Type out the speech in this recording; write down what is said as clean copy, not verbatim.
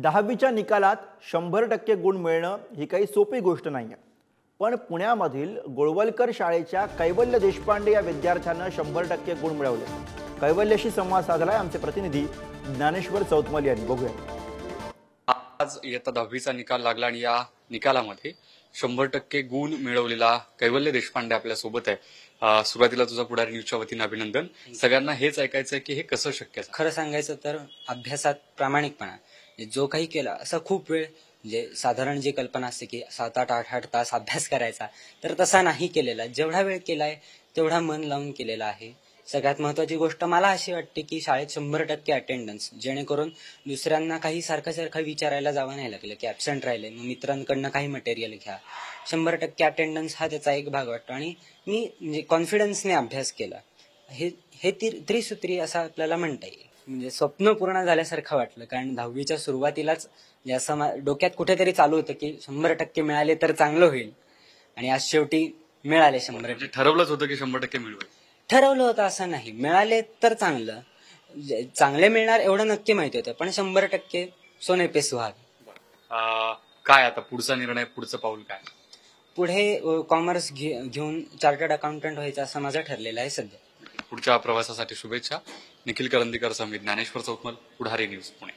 10वीच्या निकालात 100% गुण मिळणं ही काही सोपी गोष्ट नाही आहे. पण पुण्यामधील गोळवलकर शाळेच्या कैवल्य देशपांडे या विद्यार्थ्यानं 100% गुण मिळवले. कैवल्याशी संवाद साधलाय आमचे प्रतिनिधी ज्ञानेश्वर चौतमल यांनी. बघूया. आज इयत्ता 10वीचा निकाल लागला आणि या निकालामध्ये 100% गुण मिळवलेला कैवल्य देशपांडे आपल्या सोबत आहे. सुरुवातीला तुझा पुढारी न्यूजच्या वतीने अभिनंदन. सगळ्यांना हेच ऐकायचं की हे कसं शक्य आहे? खरं सांगायचं तर अभ्यासात प्रामाणिकपणा जो काही केला असा खूप वेळ म्हणजे साधारण जी कल्पना असते की 7-8 तास अभ्यास करायचा तर तसा नाही केलेला. जेवढा वेळ केलाय तेवढा मन लावून केलेला आहे. सगळ्यात महत्वाची गोष्ट मला अशी वाटते की शाळेत 100% अटेंडन्स, जेणेकरून दुसऱ्यांना काही सारखं विचारायला जावं नाही लागलं की ऍबसेंट राहिले मग मित्रांकडनं काही मटेरियल घ्या. 100% अटेंडन्स हा त्याचा एक भाग वाटतो आणि मी म्हणजे कॉन्फिडन्सने अभ्यास केला. हे त्रिसूत्री असं आपल्याला म्हणता येईल. म्हणजे स्वप्न पूर्ण झाल्यासारखं वाटलं, कारण 10वीच्या सुरुवातीलाच असं डोक्यात कुठेतरी चालू होतं की 100% मिळाले तर चांगलं होईल आणि आज शेवटी मिळाले 100%. ठरवलंच होतं की 100% मिळवेल? ठरवलं होतं असं नाही, मिळाले तर चांगलं, चांगले मिळणार एवढं नक्की माहिती होतं, पण 100% सोने पे सुहाग. काय आता पुढचा निर्णय, पुढचं पाऊल काय? पुढे कॉमर्स घेऊन चार्टर्ड अकाउंटंट व्हायचं असं माझं ठरलेलं आहे सध्या. पुढच्या प्रवासासाठी शुभेच्छा. निखिल करंदीकर समित, ज्ञानेश्वर चौतमल, पुढारी न्यूज, पुणे.